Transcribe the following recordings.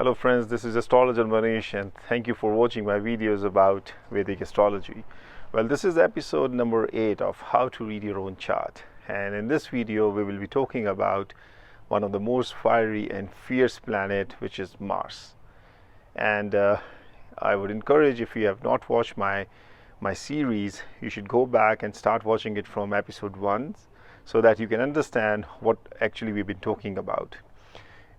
Hello friends, this is Astrologer Mohnish and thank you for watching my videos about Vedic Astrology. Well, this is episode number 8 of how to read your own chart, and in this video we will be talking about one of the most fiery and fierce planet, which is Mars. And I would encourage, if you have not watched my series, you should go back and start watching it from episode 1 so that you can understand what actually we've been talking about.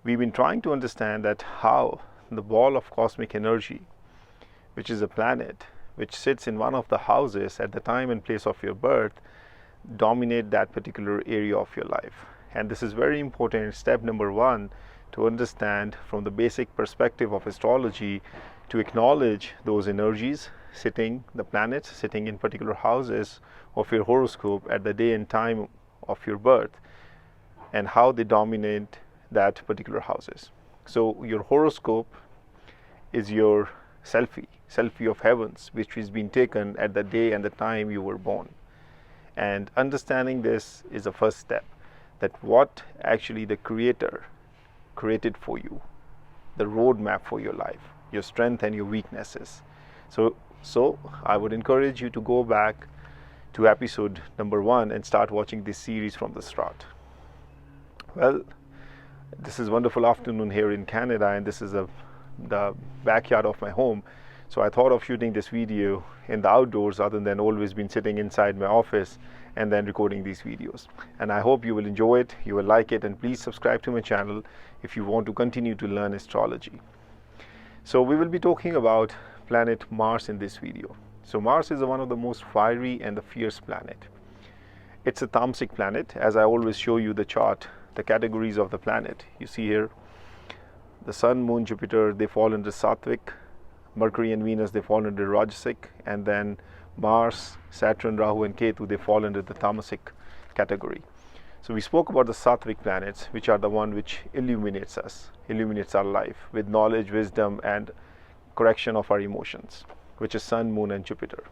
We've been trying to understand that how the ball of cosmic energy, which is a planet which sits in one of the houses at the time and place of your birth, dominate that particular area of your life. And this is very important, step number 1, to understand from the basic perspective of astrology, to acknowledge those energies sitting, the planets sitting in particular houses of your horoscope at the day and time of your birth, and how they dominate that particular houses. So your horoscope is your selfie of heavens, which is being taken at the day and the time you were born. And understanding this is the first step, that what actually the Creator created for you, the roadmap for your life, your strength and your weaknesses. So I would encourage you to go back to episode number 1 and start watching this series from the start. Well, this is wonderful afternoon here in Canada, and this is the backyard of my home. So I thought of shooting this video in the outdoors other than always been sitting inside my office and then recording these videos. And I hope you will enjoy it, you will like it, and please subscribe to my channel if you want to continue to learn astrology. So we will be talking about planet Mars in this video. So Mars is one of the most fiery and the fierce planet. It's a tamasic planet, as I always show you the chart, the categories of the planet. You see here, the Sun, Moon, Jupiter, they fall under Sattvic. Mercury and Venus, they fall under Rajasic. And then Mars, Saturn, Rahu and Ketu, they fall under the Tamasic category. So we spoke about the Sattvic planets, which are the one which illuminates us, illuminates our life with knowledge, wisdom and correction of our emotions, which is Sun, Moon and Jupiter.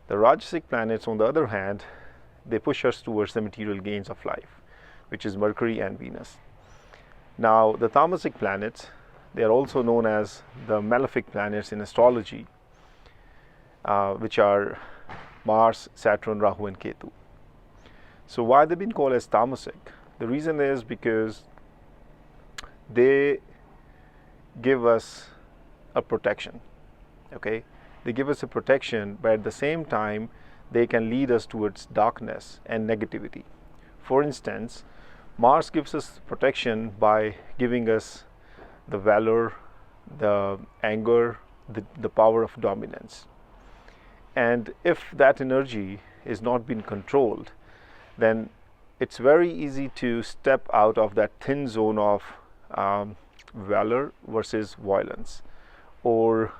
The Rajasic planets, on the other hand, they push us towards the material gains of life, which is Mercury and Venus. Now the Tamasic planets, they are also known as the malefic planets in astrology, which are Mars, Saturn, Rahu and Ketu. So why they've been called as Tamasic? The reason is because they give us a protection. Okay, they give us a protection, but at the same time they can lead us towards darkness and negativity. For instance, Mars gives us protection by giving us the valor, the anger, the power of dominance. And if that energy is not being controlled, then it's very easy to step out of that thin zone of valor versus violence, or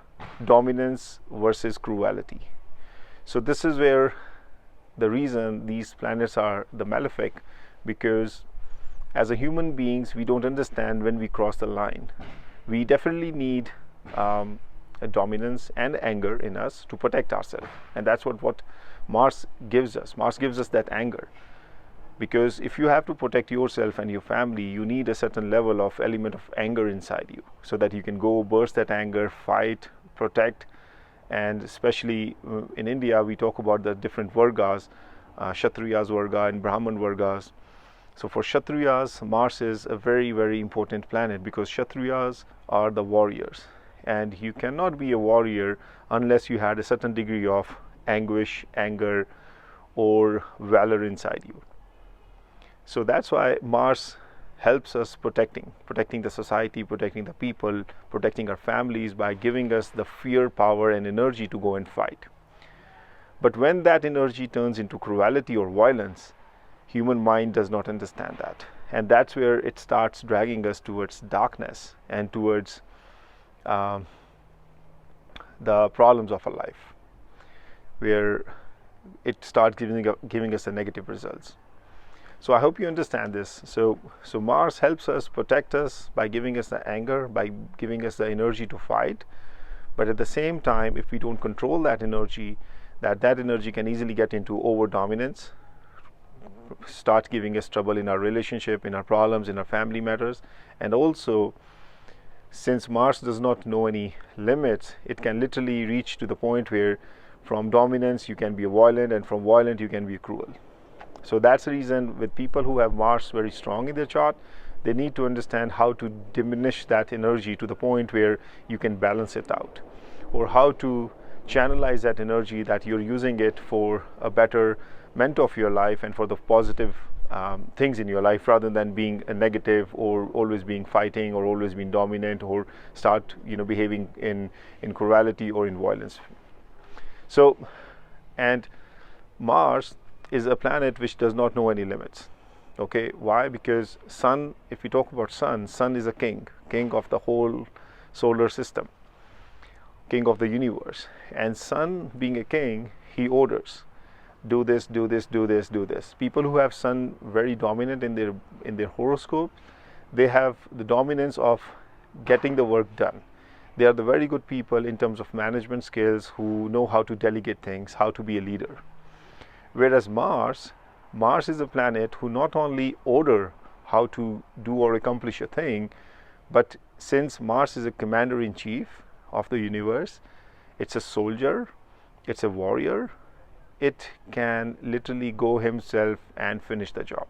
dominance versus cruelty. So this is where the reason these planets are the malefic, because as a human beings, we don't understand when we cross the line. We definitely need a dominance and anger in us to protect ourselves, and that's what Mars gives us. Mars gives us that anger, because if you have to protect yourself and your family, you need a certain level of element of anger inside you, so that you can go burst that anger, fight, protect. And especially in India, we talk about the different vargas, Kshatriyas varga and Brahman vargas. So for Kshatriyas, Mars is a very, very important planet, because Kshatriyas are the warriors, and you cannot be a warrior unless you had a certain degree of anguish, anger or valor inside you. So that's why Mars helps us protecting the society, protecting the people, protecting our families, by giving us the fear, power and energy to go and fight. But when that energy turns into cruelty or violence, human mind does not understand that, and that's where it starts dragging us towards darkness and towards the problems of our life, where it starts giving us the negative results. So I hope you understand this. So Mars helps us, protect us by giving us the anger, by giving us the energy to fight. But at the same time, if we don't control that energy, that energy can easily get into over dominance, start giving us trouble in our relationship, in our problems, in our family matters, and also since Mars does not know any limits, it can literally reach to the point where from dominance you can be violent, and from violent you can be cruel. So that's the reason with people who have Mars very strong in their chart, they need to understand how to diminish that energy to the point where you can balance it out, or how to channelize that energy that you're using it for a betterment of your life and for the positive things in your life, rather than being a negative or always being fighting or always being dominant or start behaving in cruelty or in violence. So, and Mars is a planet which does not know any limits. Okay, why? Because Sun, if we talk about Sun is a king of the whole solar system, king of the universe. And Sun being a king, he orders, do this, do this, do this, do this. People who have Sun very dominant in their horoscope, they have the dominance of getting the work done. They are the very good people in terms of management skills, who know how to delegate things, how to be a leader. Whereas Mars is a planet who not only order how to do or accomplish a thing, but since Mars is a commander-in-chief of the universe, it's a soldier, it's a warrior, it can literally go himself and finish the job.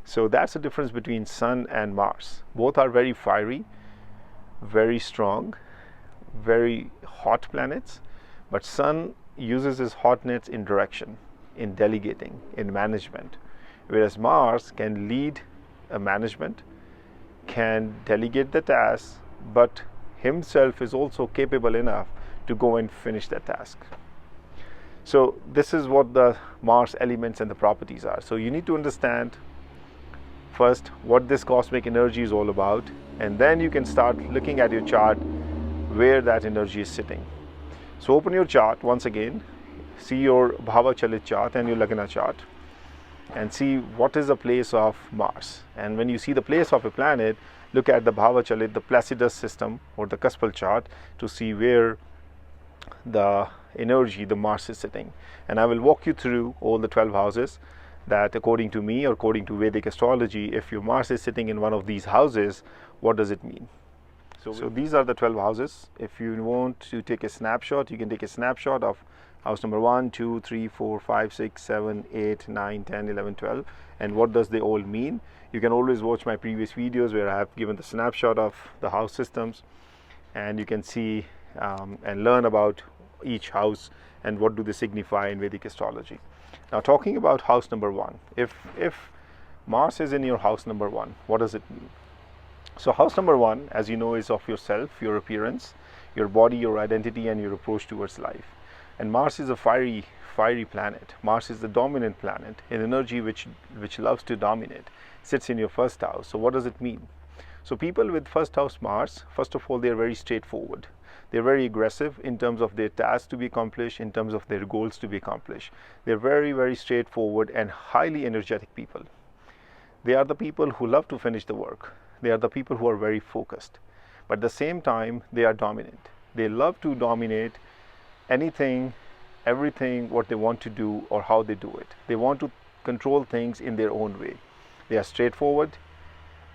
So that's the difference between Sun and Mars. Both are very fiery, very strong, very hot planets, but Sun uses his hotness in direction, in delegating, in management, whereas Mars can lead a management, can delegate the tasks, but himself is also capable enough to go and finish that task. So this is what the Mars elements and the properties are. So you need to understand first what this cosmic energy is all about, and then you can start looking at your chart where that energy is sitting. So open your chart once again, see your Bhava Chalit chart and your Lagna chart, and see what is the place of Mars. And when you see the place of a planet, look at the Bhava Chalit, the Placidus system or the cuspal chart, to see where the energy, the Mars, is sitting. And I will walk you through all the 12 houses that, according to me or according to Vedic astrology, if your Mars is sitting in one of these houses, what does it mean? So these are the 12 houses. If you want to take a snapshot, you can take a snapshot of house number 1, 2, 3, 4, 5, 6, 7, 8, 9, 10, 11, 12. And what does they all mean? You can always watch my previous videos where I have given the snapshot of the house systems, and you can see and learn about each house and what do they signify in Vedic astrology. Now, talking about house number 1, if Mars is in your house number 1, what does it mean? So house number 1, as you know, is of yourself, your appearance, your body, your identity, and your approach towards life. And Mars is a fiery planet. Mars is the dominant planet, an energy which loves to dominate, sits in your first house. So what does it mean? So people with first house Mars, first of all, they are very straightforward. They're very aggressive in terms of their tasks to be accomplished, in terms of their goals to be accomplished. They're very, very straightforward and highly energetic people. They are the people who love to finish the work. They are the people who are very focused. But at the same time, they are dominant. They love to dominate anything, everything, what they want to do or how they do it. They want to control things in their own way. They are straightforward.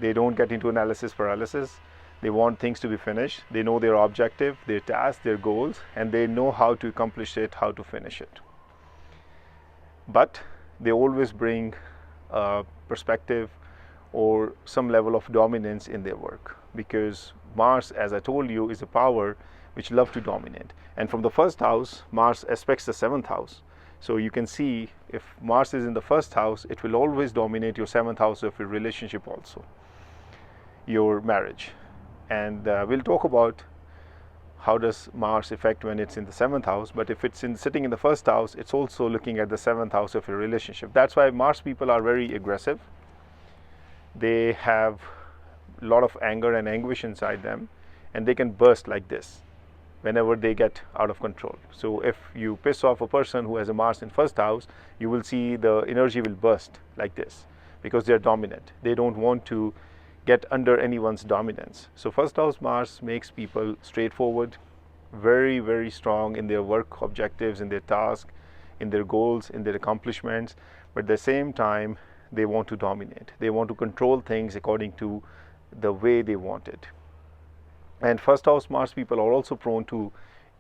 They don't get into analysis paralysis. They want things to be finished. They know their objective, their task, their goals, and they know how to accomplish it, how to finish it. But they always bring a perspective or some level of dominance in their work, because Mars, as I told you, is a power which loves to dominate. And from the first house, Mars aspects the 7th house. So you can see if Mars is in the first house, it will always dominate your 7th house of your relationship also, your marriage. And we'll talk about how does Mars affect when it's in the 7th house. But if it's sitting in the first house, it's also looking at the 7th house of your relationship. That's why Mars people are very aggressive. They have a lot of anger and anguish inside them, and they can burst like this whenever they get out of control. So if you piss off a person who has a Mars in first house, you will see the energy will burst like this, because they're dominant. They don't want to get under anyone's dominance. So first house Mars makes people straightforward, very, very strong in their work objectives, in their task, in their goals, in their accomplishments. But at the same time, they want to dominate. They want to control things according to the way they want it. And first house Mars people are also prone to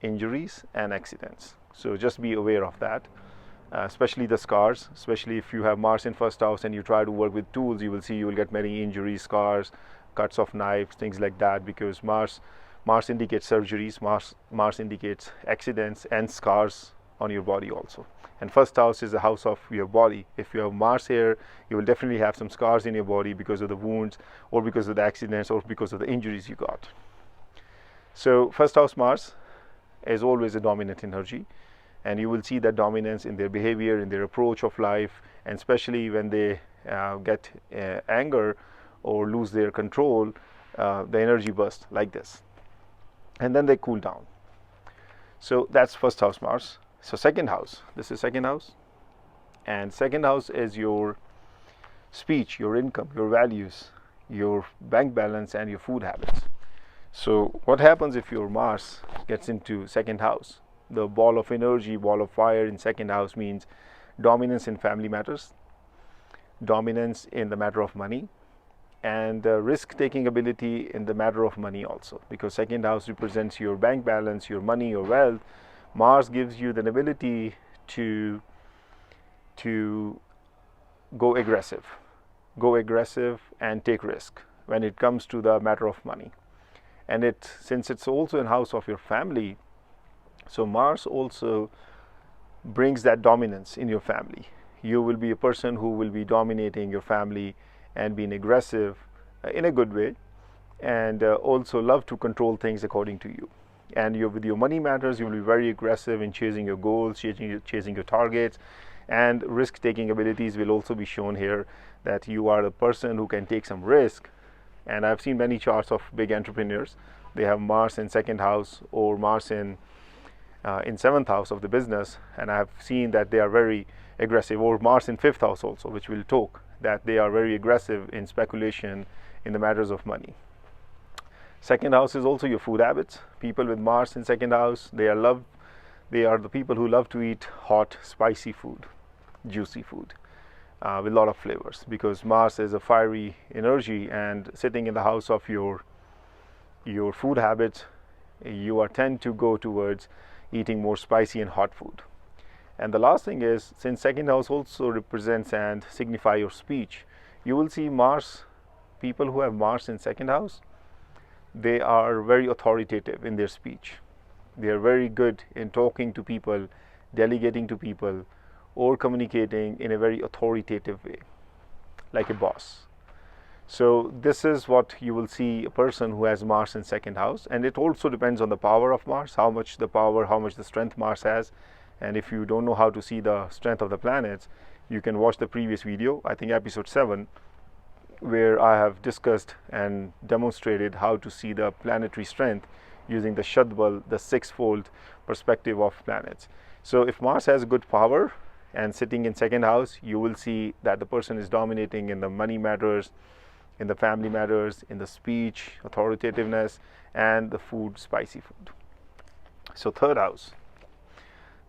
injuries and accidents. So just be aware of that, especially the scars. Especially if you have Mars in first house and you try to work with tools, you will see you will get many injuries, scars, cuts of knives, things like that, because Mars indicates surgeries, Mars indicates accidents and scars on your body also. And first house is the house of your body. If you have Mars here, you will definitely have some scars in your body because of the wounds, or because of the accidents, or because of the injuries you got. So first house Mars is always a dominant energy, and you will see that dominance in their behavior, in their approach of life, and especially when they get anger or lose their control, the energy bursts like this, and then they cool down. So that's first house Mars. So second house, this is second house, and second house is your speech, your income, your values, your bank balance, and your food habits. So what happens if your Mars gets into second house? The ball of energy, ball of fire in second house means dominance in family matters, dominance in the matter of money, and risk-taking ability in the matter of money also, because second house represents your bank balance, your money, your wealth. Mars gives you the ability to go aggressive and take risk when it comes to the matter of money. And since it's also in house of your family, so Mars also brings that dominance in your family. You will be a person who will be dominating your family and being aggressive in a good way, and also love to control things according to you. And with your money matters, you will be very aggressive in chasing your goals, chasing your targets, and risk-taking abilities will also be shown here, that you are the person who can take some risk. And I've seen many charts of big entrepreneurs. They have Mars in second house or Mars in seventh house of the business, and I've seen that they are very aggressive, or Mars in fifth house also, which we'll talk, that they are very aggressive in speculation in the matters of money. Second house is also your food habits. People with Mars in second house, they are the people who love to eat hot, spicy food, juicy food, with a lot of flavors, because Mars is a fiery energy, and sitting in the house of your food habits, you tend to go towards eating more spicy and hot food. And the last thing is, since second house also represents and signify your speech, you will see people who have Mars in second house, they are very authoritative in their speech. They are very good in talking to people, delegating to people, or communicating in a very authoritative way, like a boss. So this is what you will see a person who has Mars in second house. And it also depends on the power of Mars, how much the strength Mars has. And if you don't know how to see the strength of the planets, you can watch the previous video, I think episode 7, where I have discussed and demonstrated how to see the planetary strength using the Shadbal, the six-fold perspective of planets. So if Mars has good power and sitting in second house, you will see that the person is dominating in the money matters, in the family matters, in the speech, authoritativeness, and the food, spicy food. So third house,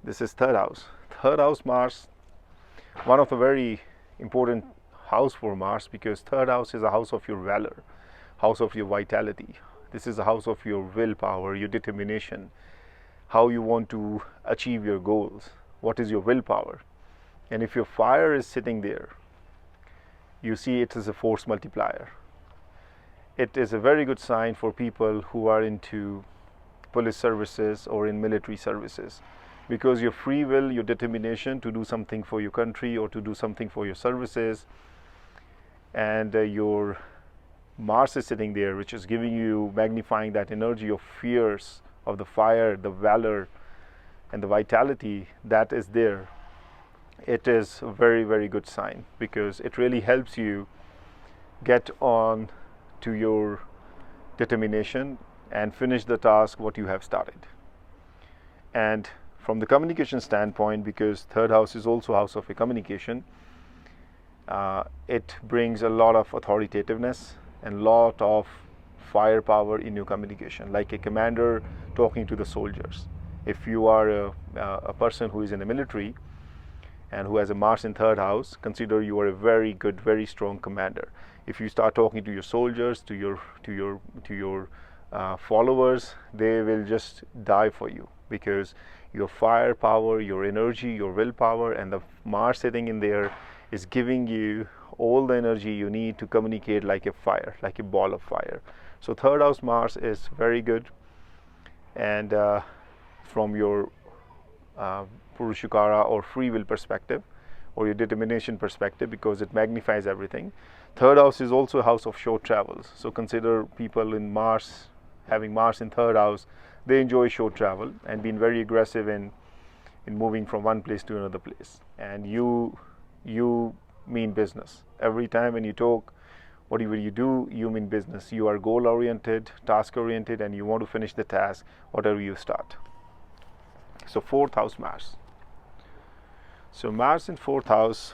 this is third house. Third house Mars, one of the very important house for Mars, because third house is a house of your valor, house of your vitality. This is a house of your willpower, your determination, how you want to achieve your goals, what is your willpower. And if your fire is sitting there, you see it as a force multiplier. It is a very good sign for people who are into police services or in military services, because your free will, your determination to do something for your country or to do something for your services, and your Mars is sitting there, which is giving you, magnifying that energy of fierce, of the fire, the valor, and the vitality that is there. It is a very, very good sign, because it really helps you get on to your determination and finish the task what you have started. And from the communication standpoint, because third house is also house of a communication, it brings a lot of authoritativeness and lot of firepower in your communication, like a commander talking to the soldiers. If you are a person who is in the military and who has a Mars in third house, consider you are a very good, very strong commander. If you start talking to your soldiers, to your followers, they will just die for you, because your firepower, your energy, your willpower, and the Mars sitting in there is giving you all the energy you need to communicate like a fire, like a ball of fire. So third house Mars is very good, and from your Purushakara or free will perspective, or your determination perspective, because it magnifies everything. Third house is also a house of short travels. So consider people in Mars, having Mars in third house, they enjoy short travel and being very aggressive in moving from one place to another place. And you mean business. Every time when you talk, whatever you do, you mean business. You are goal oriented, task oriented, and you want to finish the task, whatever you start. So fourth house Mars. So Mars in fourth house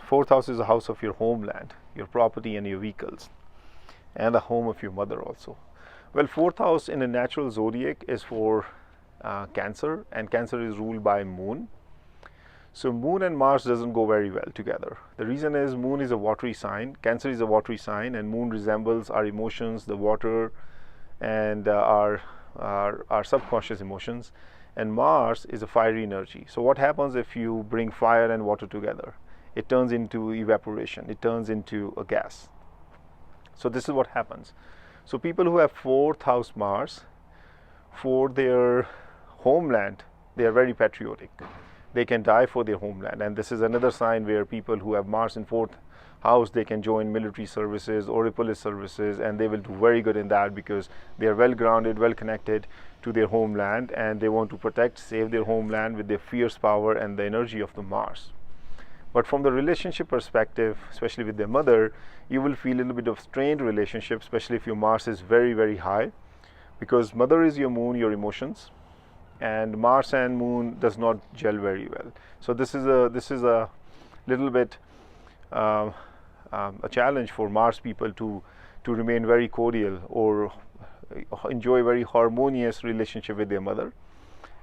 is a house of your homeland, your property and your vehicles, and the home of your mother also. Well, fourth house in a natural zodiac is for Cancer, and Cancer is ruled by Moon. So Moon and Mars doesn't go very well together. The reason is Moon is a watery sign, Cancer is a watery sign, and Moon resembles our emotions, the water, and our subconscious emotions. And Mars is a fiery energy. So what happens if you bring fire and water together? It turns into evaporation. It turns into a gas. So this is what happens. So people who have fourth house Mars, for their homeland, they are very patriotic. They can die for their homeland. And this is another sign where people who have Mars in fourth house, they can join military services or police services, and they will do very good in that, because they are well grounded, well connected to their homeland, and they want to protect, save their homeland with their fierce power and the energy of the Mars. But from the relationship perspective, especially with their mother, you will feel a little bit of strained relationship, especially if your Mars is very, very high, because mother is your moon, your emotions, and Mars and Moon does not gel very well. So this is a little bit a challenge for Mars people to remain very cordial or enjoy very harmonious relationship with their mother.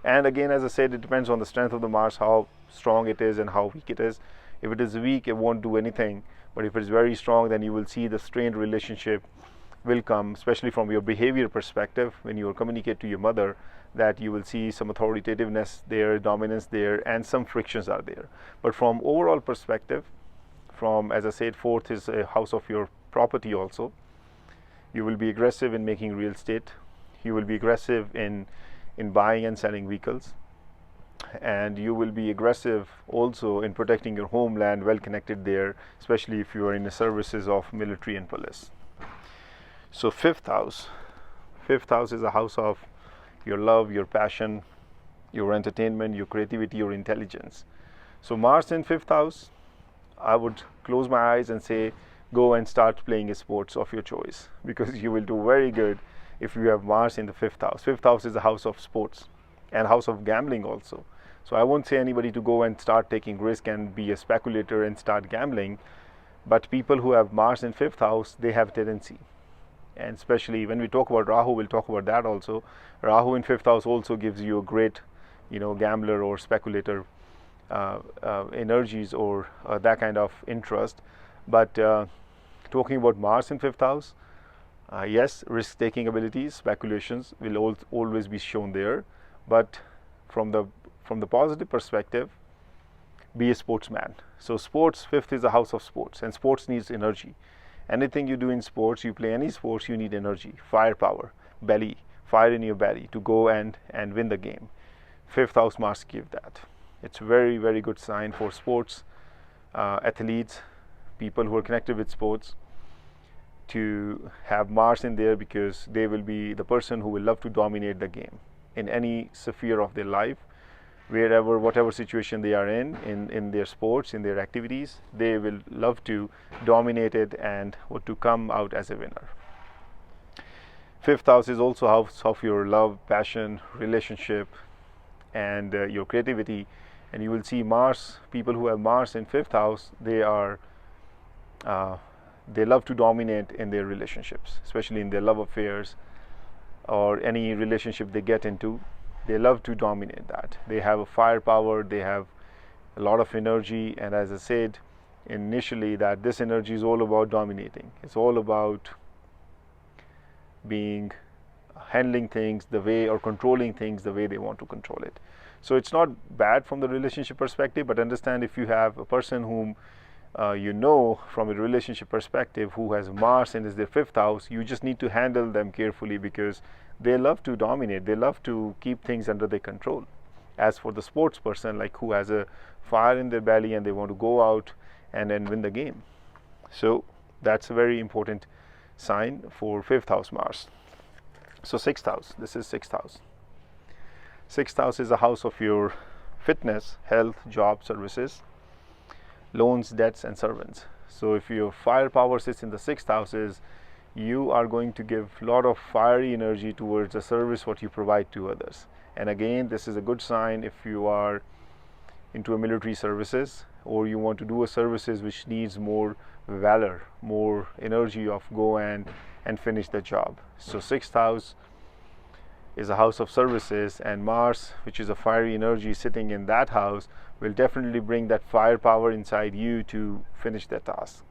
And again, as I said, it depends on the strength of the Mars, how strong it is and how weak it is. If it is weak, it won't do anything, but if it is very strong, then you will see the strained relationship will come, especially from your behavior perspective. When you communicate to your mother, that you will see some authoritativeness there, dominance there, and some frictions are there. But from overall perspective, from, as I said, fourth is a house of your property also. You will be aggressive in making real estate. You will be aggressive in buying and selling vehicles. And you will be aggressive also in protecting your homeland, well connected there, especially if you are in the services of military and police. So fifth house is a house of your love, your passion, your entertainment, your creativity, your intelligence. So Mars in fifth house, I would close my eyes and say, go and start playing a sports of your choice, because you will do very good if you have Mars in the fifth house. Fifth house is a house of sports and house of gambling also. So I won't say anybody to go and start taking risk and be a speculator and start gambling, but people who have Mars in fifth house, they have tendency. And especially when we talk about Rahu, we'll talk about that also. Rahu in fifth house also gives you a great, gambler or speculator energies or that kind of interest. But talking about Mars in fifth house, yes, risk-taking abilities, speculations will always be shown there. But from the positive perspective, be a sportsman. So sports, fifth is a house of sports, and sports needs energy. Anything you do in sports, you play any sports, you need energy, firepower, belly, fire in your belly to go and win the game. Fifth house Mars give that. It's very, very good sign for sports athletes, people who are connected with sports, to have Mars in there, because they will be the person who will love to dominate the game in any sphere of their life, wherever, whatever situation they are in their sports, in their activities, they will love to dominate it and to come out as a winner. Fifth house is also house of your love, passion, relationship, and your creativity. And you will see Mars, people who have Mars in fifth house, they love to dominate in their relationships, especially in their love affairs or any relationship they get into. They love to dominate that. They have a firepower, they have a lot of energy, and as I said initially, that this energy is all about dominating. It's all about being handling things the way, or controlling things the way they want to control it. So it's not bad from the relationship perspective, but understand, if you have a person whom you know from a relationship perspective who has Mars and is their 5th house, you just need to handle them carefully, because they love to dominate, they love to keep things under their control. As for the sports person, like who has a fire in their belly and they want to go out and then win the game. So that's a very important sign for 5th house Mars. So 6th house, this is 6th house. 6th house is a house of your fitness, health, job, services, loans, debts, and servants. So if your firepower sits in the 6th houses, you are going to give a lot of fiery energy towards the service what you provide to others. And again, this is a good sign if you are into a military services, or you want to do a services which needs more valor, more energy of go and finish the job. So 6th house is a house of services, and Mars, which is a fiery energy sitting in that house, will definitely bring that firepower inside you to finish that task.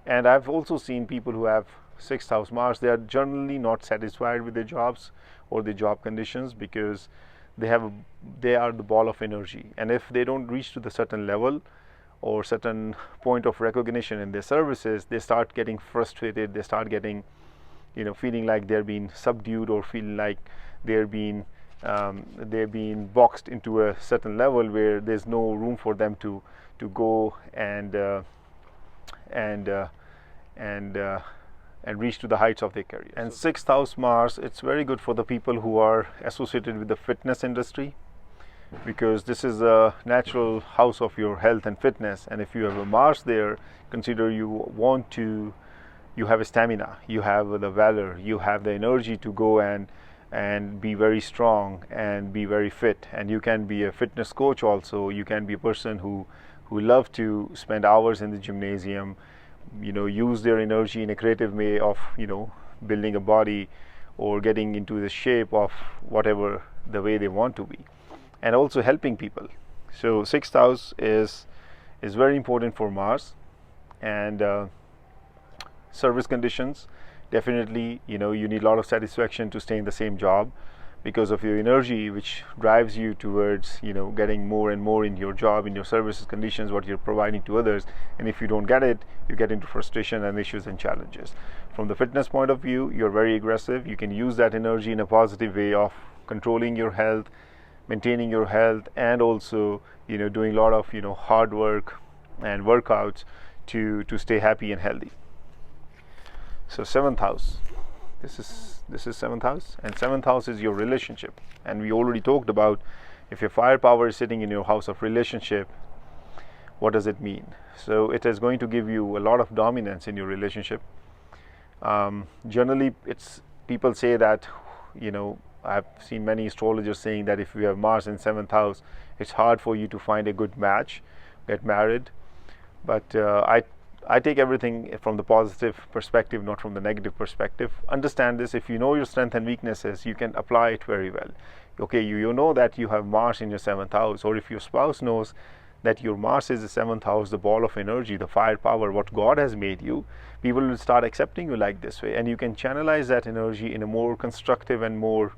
And I've also seen people who have 6th house Mars, they are generally not satisfied with their jobs or their job conditions, because they are the ball of energy, and if they don't reach to the certain level or certain point of recognition in their services, they start getting frustrated, they start getting, feeling like they're being subdued, or feeling like they're being boxed into a certain level where there's no room for them to go and reach to the heights of their career. And 6th house Mars, it's very good for the people who are associated with the fitness industry, because this is a natural house of your health and fitness. And if you have a Mars there, consider you have a stamina, you have the valor, you have the energy to go and be very strong and be very fit. And you can be a fitness coach also. You can be a person who love to spend hours in the gymnasium, use their energy in a creative way of building a body or getting into the shape of whatever the way they want to be, and also helping people. So 6th house is very important for Mars. And service conditions, definitely you need a lot of satisfaction to stay in the same job, because of your energy which drives you towards getting more and more in your job, in your services conditions, what you're providing to others. And if you don't get it, you get into frustration and issues and challenges. From the fitness point of view, you're very aggressive. You can use that energy in a positive way of controlling your health, maintaining your health, and also doing a lot of hard work and workouts to stay happy and healthy. So 7th house, this is 7th house, and 7th house is your relationship. And we already talked about, if your firepower is sitting in your house of relationship, what does it mean? So it is going to give you a lot of dominance in your relationship. Generally, people say that, I've seen many astrologers saying that if you have Mars in 7th house, it's hard for you to find a good match, get married. But I take everything from the positive perspective, not from the negative perspective. Understand this: if you know your strengths and weaknesses, you can apply it very well. Okay, you know that you have Mars in your 7th house, or if your spouse knows that your Mars is the 7th house, the ball of energy, the firepower, what God has made you, people will start accepting you like this way, and you can channelize that energy in a more constructive and more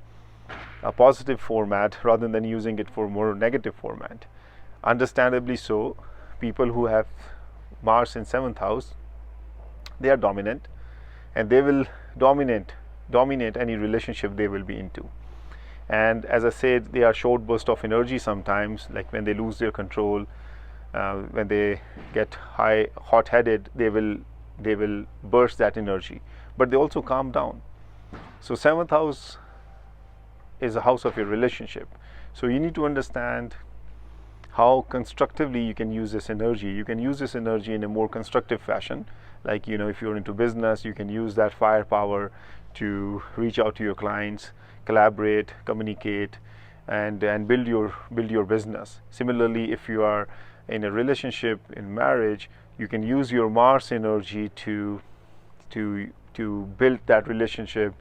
positive format, rather than using it for more negative format. Understandably so, people who have Mars in 7th house, they are dominant, and they will dominate any relationship they will be into. And as I said, they are short burst of energy sometimes, like when they lose their control, when they get hot-headed, they will burst that energy, but they also calm down. So 7th house is a house of your relationship. So you need to understand how constructively you can use this energy. You can use this energy in a more constructive fashion. Like, if you're into business, you can use that firepower to reach out to your clients, collaborate, communicate, and build your business. Similarly, if you are in a relationship, in marriage, you can use your Mars energy to build that relationship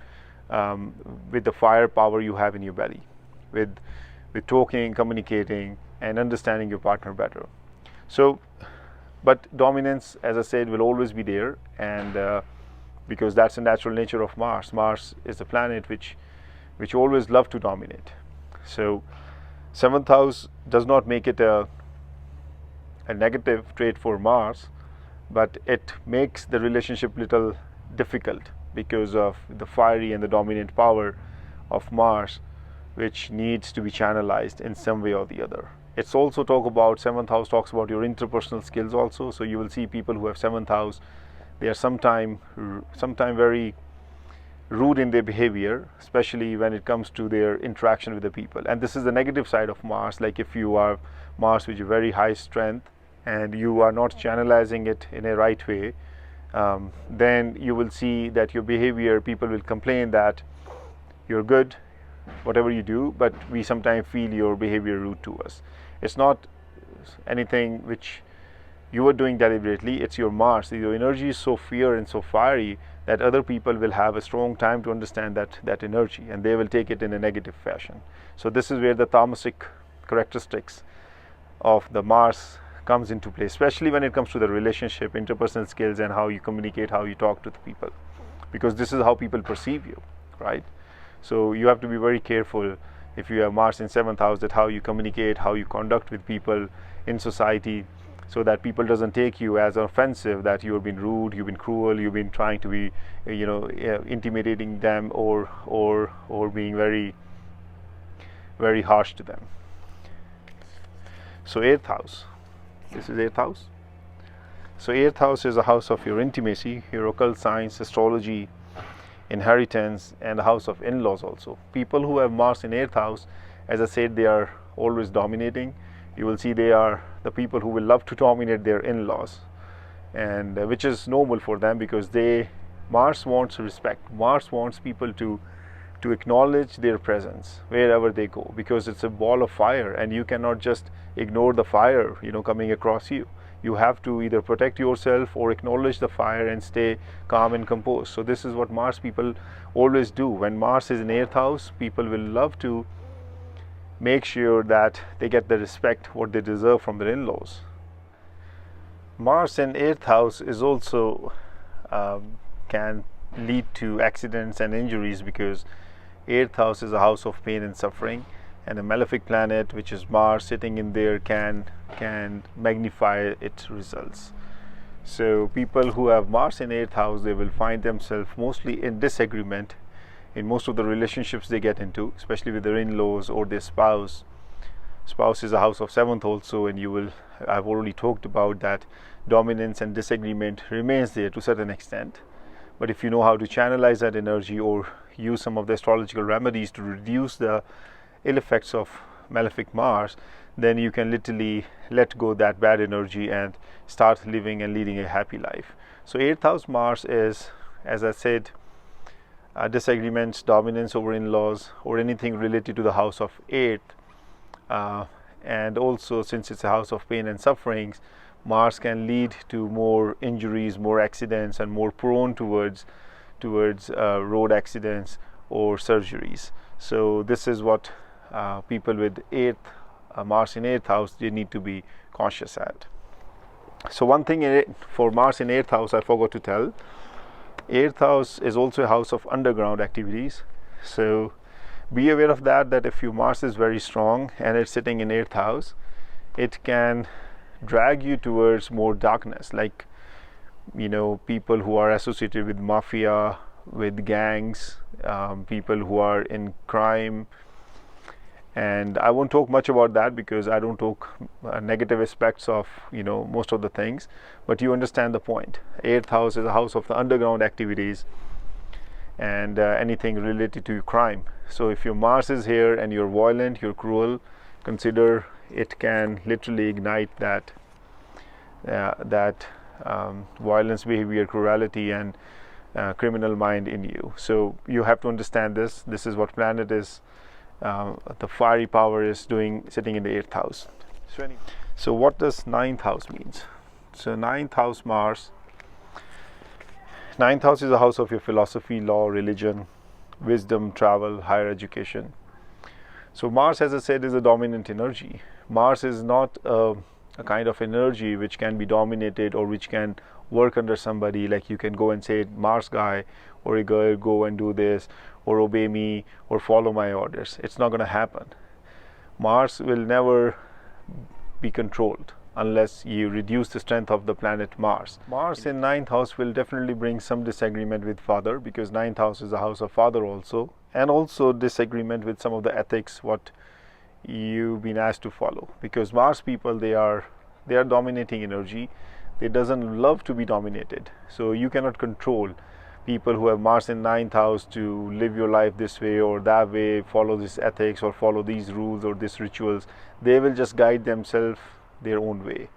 with the firepower you have in your belly, with talking, communicating, and understanding your partner better. So, but dominance, as I said, will always be there, and because that's the natural nature of Mars. Mars is a planet which always love to dominate. So 7th house does not make it a negative trait for Mars, but it makes the relationship little difficult because of the fiery and the dominant power of Mars, which needs to be channelized in some way or the other. It's also 7th house talks about your interpersonal skills also. So you will see people who have 7th house, they are sometime very rude in their behavior, especially when it comes to their interaction with the people. And this is the negative side of Mars. Like if you are Mars with a very high strength and you are not channelizing it in a right way, then you will see that your behavior, people will complain that you're good, whatever you do, but we sometimes feel your behavior rude to us. It's not anything which you are doing deliberately, it's your Mars. Your energy is so fierce and so fiery that other people will have a strong time to understand that energy, and they will take it in a negative fashion. So this is where the tamasic characteristics of the Mars comes into play, especially when it comes to the relationship, interpersonal skills, and how you communicate, how you talk to the people, because this is how people perceive you, right? So you have to be very careful if you have Mars in 7th house, that how you communicate, how you conduct with people in society, so that people doesn't take you as offensive, that you have been rude, you've been cruel, you've been trying to be, intimidating them, or being very, very harsh to them. So 8th house, this is 8th house. So 8th house is a house of your intimacy, your occult science, astrology, inheritance, and the house of in-laws also. People who have Mars in 8th house, as I said, they are always dominating. You will see they are the people who will love to dominate their in-laws, and which is normal for them, because Mars wants respect. Mars wants people to acknowledge their presence wherever they go, because it's a ball of fire and you cannot just ignore the fire coming across you. You have to either protect yourself or acknowledge the fire and stay calm and composed. So this is what Mars people always do. When Mars is in 8th house, people will love to make sure that they get the respect what they deserve from their in-laws. Mars in 8th house is also can lead to accidents and injuries, because 8th house is a house of pain and suffering, and a malefic planet, which is Mars, sitting in there can magnify its results. So people who have Mars in 8th house, they will find themselves mostly in disagreement in most of the relationships they get into, especially with their in-laws or their spouse. Spouse is a house of 7th also, and I've already talked about that dominance and disagreement remains there to a certain extent. But if you know how to channelize that energy or use some of the astrological remedies to reduce the ill effects of malefic Mars, then you can literally let go that bad energy and start living and leading a happy life. So 8th house Mars is, as I said, disagreements, dominance over in-laws, or anything related to the house of 8th. And also, since it's a house of pain and sufferings, Mars can lead to more injuries, more accidents, and more prone towards road accidents or surgeries. So this is what people with 8th Mars in 8th house, they need to be conscious at. So one thing for Mars in 8th house I forgot to tell, 8th house is also a house of underground activities. So be aware of that if your Mars is very strong and it's sitting in 8th house, it can drag you towards more darkness, like people who are associated with mafia, with gangs, people who are in crime. And I won't talk much about that, because I don't talk negative aspects of most of the things, but you understand the point. 8th house is a house of the underground activities and anything related to crime. So if your Mars is here and you're violent, you're cruel, consider it can literally ignite that violence, behavior, cruelty, and criminal mind in you. So you have to understand this. This is what planet is. The fiery power is doing, sitting in the 8th house. So what does 9th house means? So 9th house Mars, 9th house is a house of your philosophy, law, religion, wisdom, travel, higher education. So Mars, as I said, is a dominant energy. Mars is not a kind of energy which can be dominated or which can work under somebody, like you can go and say, Mars guy or a girl, go and do this, or obey me, or follow my orders. It's not going to happen. Mars will never be controlled unless you reduce the strength of the planet Mars. Mars in ninth house will definitely bring some disagreement with father, because ninth house is a house of father also, and also disagreement with some of the ethics what you've been asked to follow, because Mars people, they are dominating energy. They doesn't love to be dominated, so you cannot control people who have Mars in ninth house to live your life this way or that way, follow this ethics or follow these rules or these rituals. They will just guide themselves their own way,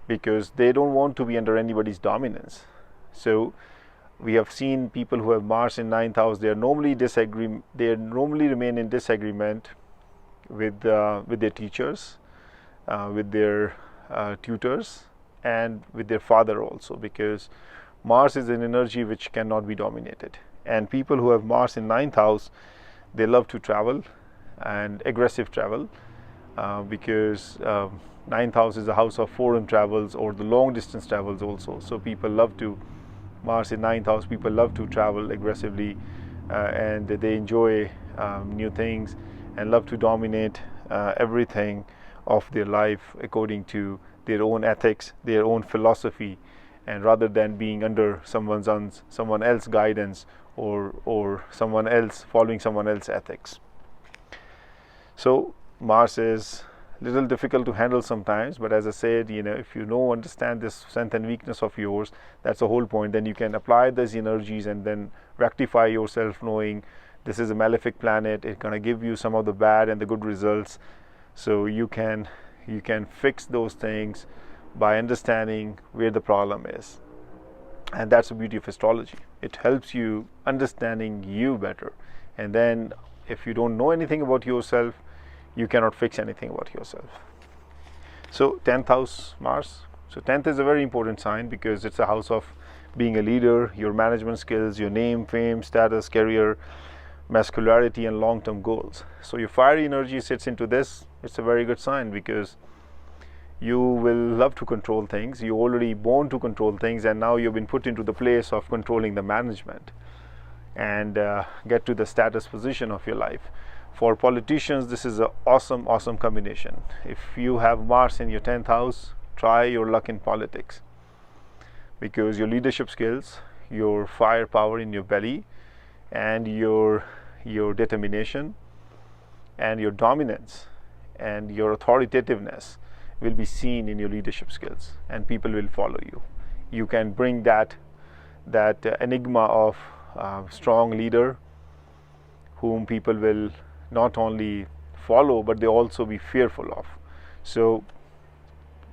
because they don't want to be under anybody's dominance. So we have seen people who have Mars in ninth house, they normally remain in disagreement with their teachers, with their tutors, and with their father also, because Mars is an energy which cannot be dominated. And people who have Mars in ninth house, they love to travel, and aggressive travel, because ninth house is a house of foreign travels or the long distance travels also. So people love to, Mars in ninth house, people love to travel aggressively, and they enjoy new things and love to dominate everything of their life according to their own ethics, their own philosophy, and rather than being under someone else's guidance or someone else following someone else's ethics. So Mars is a little difficult to handle sometimes, but as I said, if you understand this strength and weakness of yours, that's the whole point. Then you can apply these energies and then rectify yourself, knowing this is a malefic planet. It's going to give you some of the bad and the good results. So you can fix those things by understanding where the problem is. And that's the beauty of astrology. It helps you understanding you better. And then if you don't know anything about yourself, you cannot fix anything about yourself. So 10th house Mars. So 10th is a very important sign, because it's a house of being a leader, your management skills, your name, fame, status, career, masculinity, and long-term goals. So your fiery energy sits into this. It's a very good sign, because you will love to control things. You're already born to control things, and now you've been put into the place of controlling the management and get to the status position of your life. For politicians, this is an awesome combination. If you have Mars in your 10th house, try your luck in politics, because your leadership skills, your firepower in your belly, and your determination, and your dominance, and your authoritativeness will be seen in your leadership skills, and people will follow you. You can bring that enigma of strong leader whom people will not only follow, but they also be fearful of. So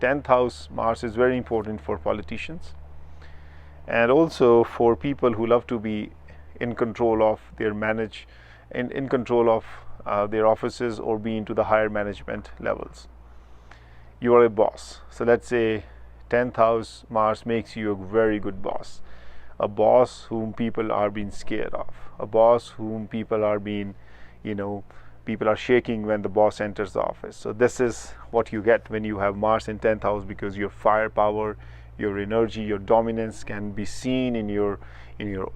10th house Mars is very important for politicians, and also for people who love to be in control of their in control of their offices, or be into the higher management levels. You are a boss. So let's say 10th house Mars makes you a very good boss, a boss whom people are being scared of, a boss whom people are being, people are shaking when the boss enters the office. So this is what you get when you have Mars in 10th house, because your firepower, your energy, your dominance can be seen in your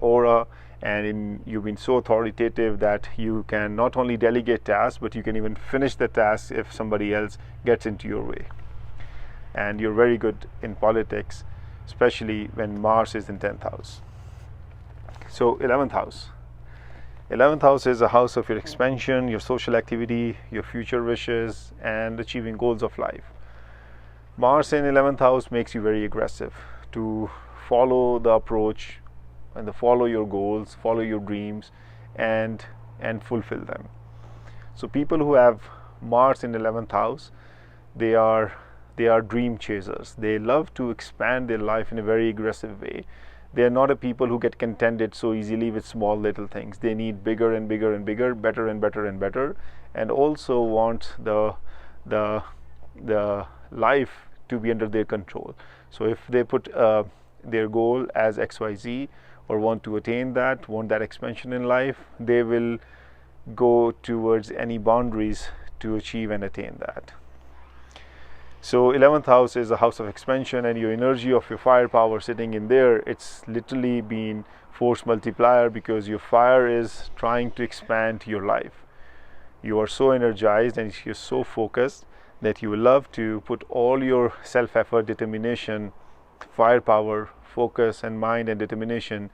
aura, and you've been so authoritative that you can not only delegate tasks, but you can even finish the task if somebody else gets into your way. And you're very good in politics, especially when Mars is in 10th house. So 11th house. 11th house is a house of your expansion, your social activity, your future wishes, and achieving goals of life. Mars in 11th house makes you very aggressive to follow the approach and follow your goals, follow your dreams, and fulfill them. So people who have Mars in 11th house, they are dream chasers. They love to expand their life in a very aggressive way. They are not a people who get contented so easily with small little things. They need bigger and bigger and bigger, better and better and better, and also want the life to be under their control. So if they put their goal as XYZ, or want to attain that, want that expansion in life, they will go towards any boundaries to achieve and attain that. So 11th house is a house of expansion, and your energy of your firepower sitting in there, it's literally been force multiplier, because your fire is trying to expand your life. You are so energized and you're so focused that you will love to put all your self-effort, determination, firepower, focus and mind and determination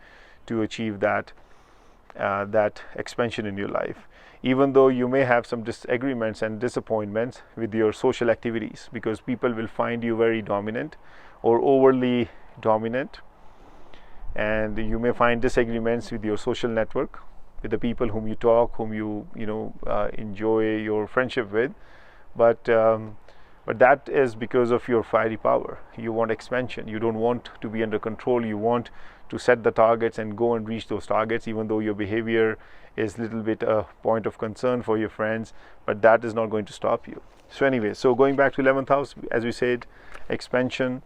to achieve that expansion in your life. Even though you may have some disagreements and disappointments with your social activities, because people will find you very dominant or overly dominant, and you may find disagreements with your social network, with the people whom you talk, whom you enjoy your friendship with, but that is because of your fiery power. You want expansion. You don't want to be under control. You want to set the targets and go and reach those targets, even though your behavior is a little bit a point of concern for your friends, but that is not going to stop you. So anyway, so going back to 11th house, as we said, expansion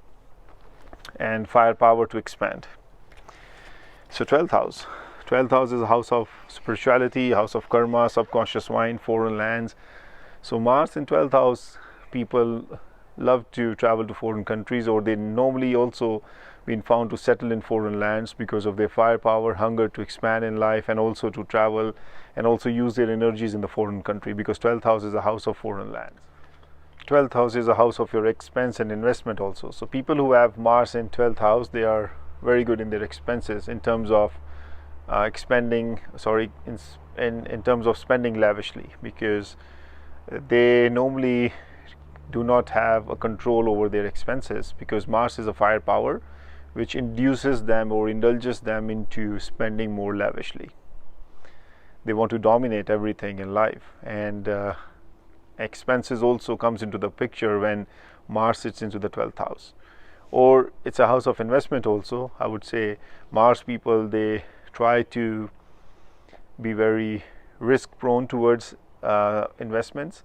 and firepower to expand. So 12th house. 12th house is a house of spirituality, house of karma, subconscious mind, foreign lands. So Mars in 12th house, people love to travel to foreign countries, or they normally also been found to settle in foreign lands because of their firepower, hunger to expand in life, and also to travel and also use their energies in the foreign country, because 12th house is a house of foreign lands. 12th house is a house of your expense and investment also. So people who have Mars in 12th house, they are very good in their expenses in terms of in terms of spending lavishly, because they normally do not have a control over their expenses, because Mars is a firepower which induces them or indulges them into spending more lavishly. They want to dominate everything in life, and expenses also comes into the picture when Mars sits into the 12th house. Or it's a house of investment also. I would say Mars people, they try to be very risk prone towards investments,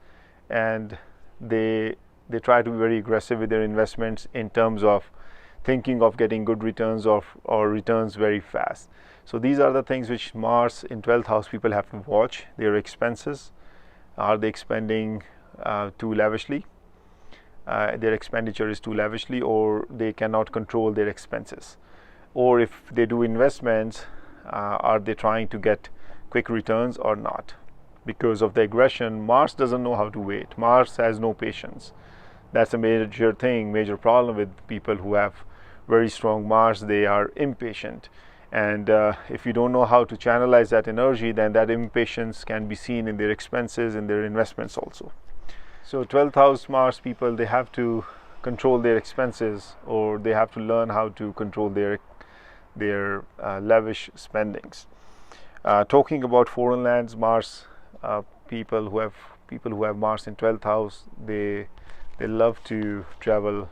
and they try to be very aggressive with their investments in terms of thinking of getting good returns or returns very fast. So these are the things which Mars in 12th house people have to watch. Their expenses, are they expending too lavishly? Their expenditure is too lavishly, or they cannot control their expenses. Or if they do investments, are they trying to get quick returns or not? Because of the aggression, Mars doesn't know how to wait. Mars has no patience. That's a major thing, major problem with people who have very strong Mars. They are impatient, and if you don't know how to channelize that energy, then that impatience can be seen in their expenses and their investments also. So 12th house Mars people, they have to control their expenses, or they have to learn how to control their lavish spendings. Talking about foreign lands, Mars people who have Mars in 12th house, they love to travel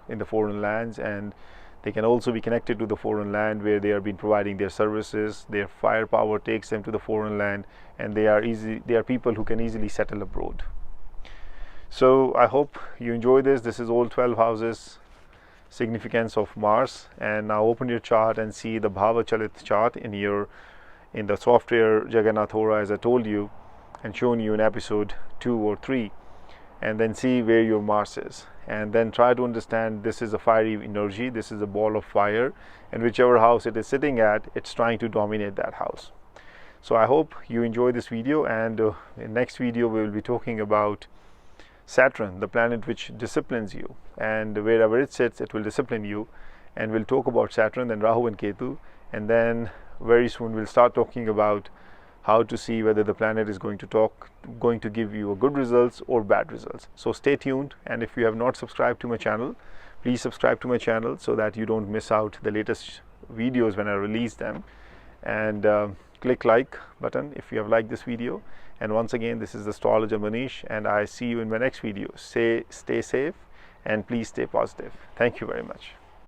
in the foreign lands, and they can also be connected to the foreign land where they have been providing their services. Their firepower takes them to the foreign land, and they are people who can easily settle abroad. So I hope you enjoy this. This is all 12 houses significance of Mars. And now open your chart and see the Bhava Chalit chart in the software Jagannath Hora, as I told you and shown you in episode 2 or 3, and then see where your Mars is, and then try to understand this is a fiery energy, this is a ball of fire, and whichever house it is sitting at, it's trying to dominate that house. So I hope you enjoy this video, and in next video we will be talking about Saturn, the planet which disciplines you, and wherever it sits it will discipline you, and we'll talk about Saturn, then Rahu and Ketu, and then very soon we'll start talking about how to see whether the planet is going to give you a good results or bad results. So stay tuned, and if you have not subscribed to my channel, please subscribe to my channel so that you don't miss out the latest videos when I release them, and click like button if you have liked this video. And once again, this is the Astrologer Mohnish, and I see you in my next video. Stay safe, and please stay positive. Thank you very much.